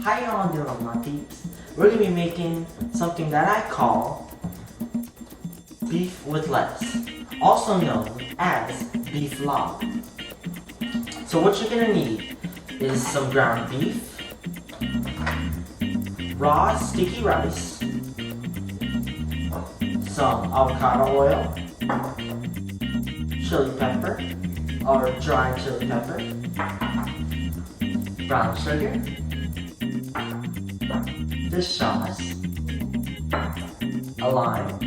How y'all doing, my peeps? We're gonna be making something that I call beef with lettuce, also known as beef larb. So what you're gonna need is some ground beef, raw sticky rice, some avocado oil, chili pepper or dry chili pepper, brown sugar, fish sauce, a lime,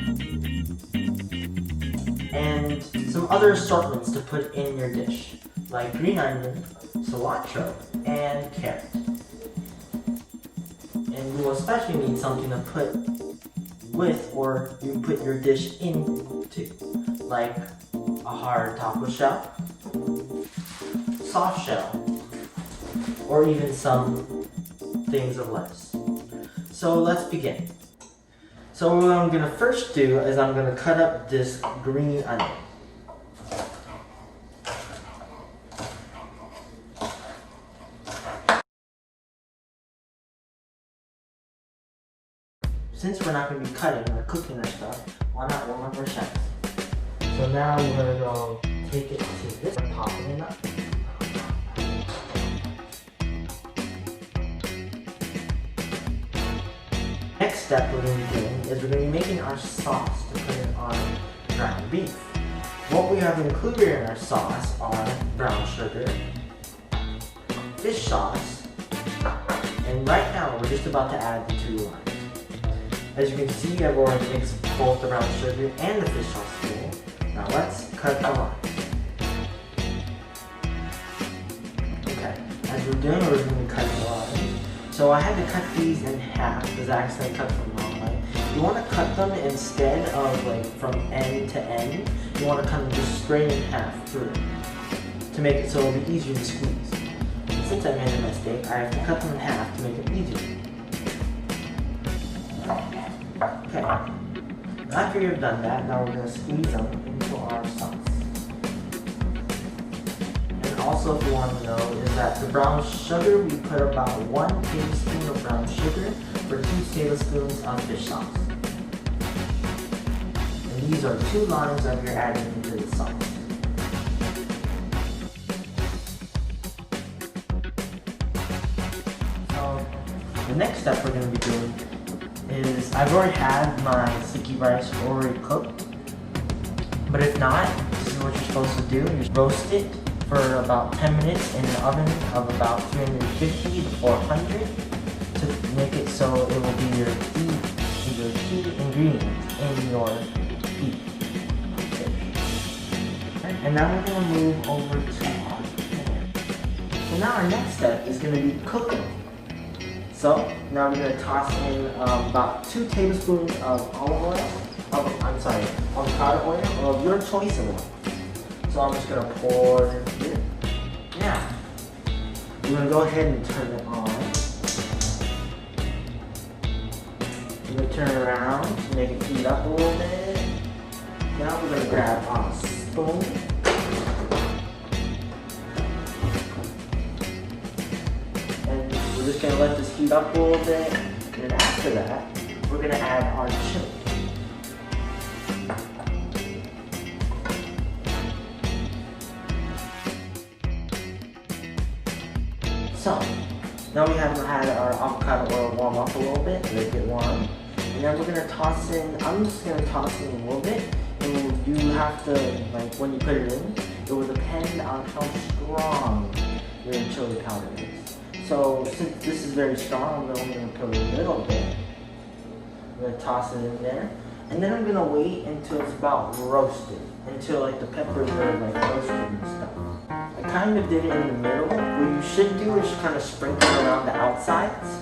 and some other assortments to put in your dish, like green onion, cilantro, and carrot. And you will especially need something to put with or you put your dish into, like a hard taco shell, soft shell, or even some things of lettuce. So let's begin. So what I'm gonna first do is I'm gonna cut up this green onion. Since we're not going to be cutting or cooking our stuff, why not warm up our shells? So now we're going to go take it to this and popping it up. Next step we're going to be doing is we're going to be making our sauce to put it on ground beef. What we have included in our sauce are brown sugar, fish sauce, and right now we're just about to add the 2 limes. As you can see, I've already mixed both the brown sugar and the fish sauce together. Now let's cut the limes. Okay, as we're doing, we're going to be cutting the limes. So I had to cut these in half because I accidentally cut them the wrong way. You want to cut them instead of like from end to end. You want to cut them just straight in half through to make it so it'll be easier to squeeze. And since I made a mistake, I have to cut them in half to make it easier. Okay, after you've done that, now we're going to squeeze them into our sauce. And also, if you want to know, is that the brown sugar, we put about 1 tablespoon of brown sugar for 2 tablespoons of fish sauce. And these are 2 limes that we're adding into the sauce. So, the next step we're going to be doing is I've already had my sticky rice already cooked, but if not, this is what you're supposed to do. You roast it for about 10 minutes in the oven of about 350 to 400 to make it so it will be your key ingredient in your beef dish. And now we're going to move over to our pan. So now our next step is going to be cooking. So now we're going to toss in about 2 tablespoons of olive oil, avocado oil, or of your choice of oil. So I'm just going to pour it here. Now, we're going to go ahead and turn it on. We're going to turn it around to make it heat up a little bit. Now we're going to grab a spoon. We're just going to let this heat up a little bit, and then after that, we're going to add our chili. So, now we have had our avocado oil warm up a little bit, make it warm, and then we're going to toss in, I'm just going to toss in a little bit, and you have to, like when you put it in, it will depend on how strong your chili powder is. So since this is very strong, I'm only going to put a little bit. I'm going to toss it in there. And then I'm going to wait until it's about roasted. Until like the peppers are like roasted and stuff. I kind of did it in the middle. What you should do is kind of sprinkle around the outsides.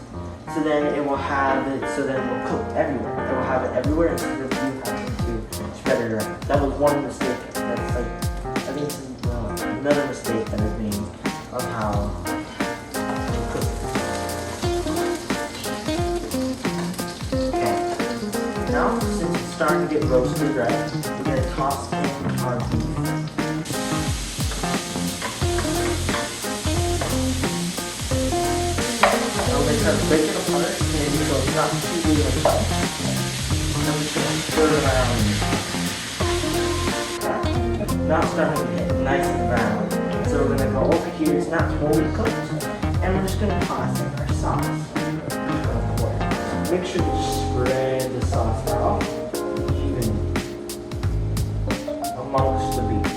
So then it will have it, so then it will cook everywhere. It will have it everywhere instead of you having to spread it around. That was one mistake. That's like, I think this is another mistake that I've made of how now, since it's starting to get roasted, right, we're going to toss in our beef. gonna break it apart, maybe so it's not too big of a chunk. And I'm just gonna stir it around. Now it's starting to get nice and brown. So we're gonna go over here, it's not totally cooked, and we're just gonna toss in our sauce. Make sure you spread the sauce out evenly amongst the beef.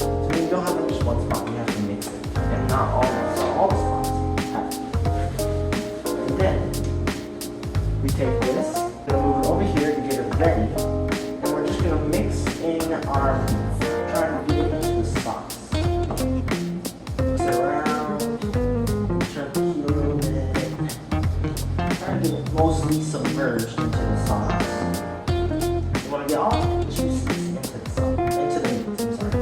So when you don't have just one spot, you have to mix it, and not all the spots have to. And then we take this, gonna move it over here to get it ready, and we're just gonna mix in our beef, trying to get it into the sauce. Mix it around, try to heat a little bit. Try to get it mostly submerged into the sauce. You want to get all the juices into the sauce, into the meat. I'm sorry.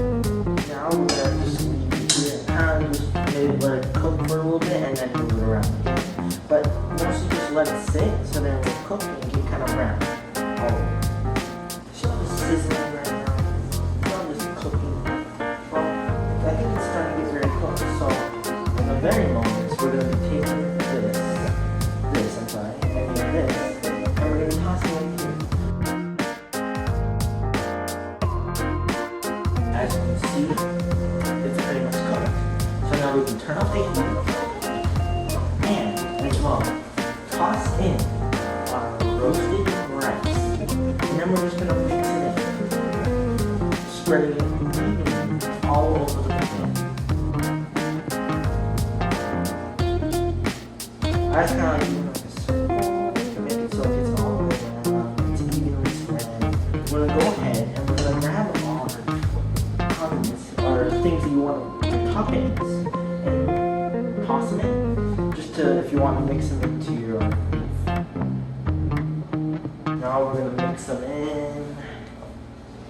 Now we're gonna just leave it here and kind of just maybe let it cook for a little bit and then move it around again. But mostly just let it sit so then it will cook and get kind of brown. See how it's sizzling right now? See how it's cooking? Well, I think it's starting to get very cooked. So in the very moment, we're gonna be taking this, I'm sorry, and then this, and we're gonna toss it in here. As you can see, it's pretty much cooked. So now we can turn off the heat, and as well, toss in our roasted rice. And then we're just gonna mix it in, spreading it evenly all over the pan. I just kind of like doing like a circle to make it so it gets all the way around. It's evenly spread. We're gonna go ahead and we're gonna grab all our condiments or things that you want to toppings and toss them in. Just to, if you want to mix them into your beef. Now we're gonna mix them in.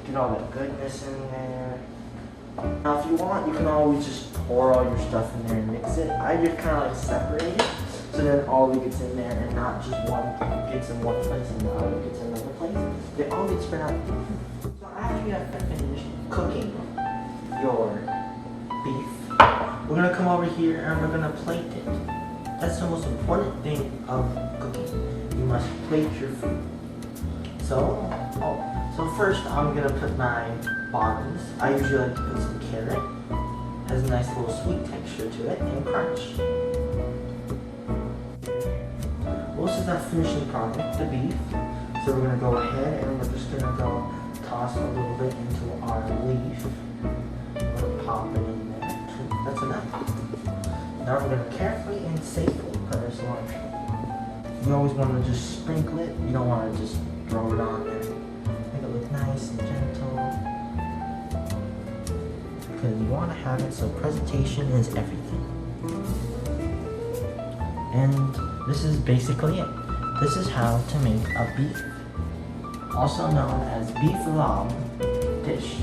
Get all that goodness in there. Now if you want, you can always just pour all your stuff in there and mix it. I just kind of like separate it. So then all of it gets in there and not just one gets in one place and the other gets in another place. They all get spread out. So after you have finished cooking your beef, we're going to come over here and we're going to plate it. That's the most important thing of cooking. You must plate your food. So first I'm going to put my bottoms. I usually like to put some carrot. Has a nice little sweet texture to it and crunch. This is our finishing product, the beef. So we're going to go ahead and we're just going to go toss a little bit into our leaf. We'll pop it in there. That's enough. Now we're going to carefully and safely put our cilantro. You always want to just sprinkle it. You don't want to just throw it on there. Make it look nice and gentle. Because you want to have it so presentation is everything. And this is basically it. This is how to make a beef, also known as beef larb dish.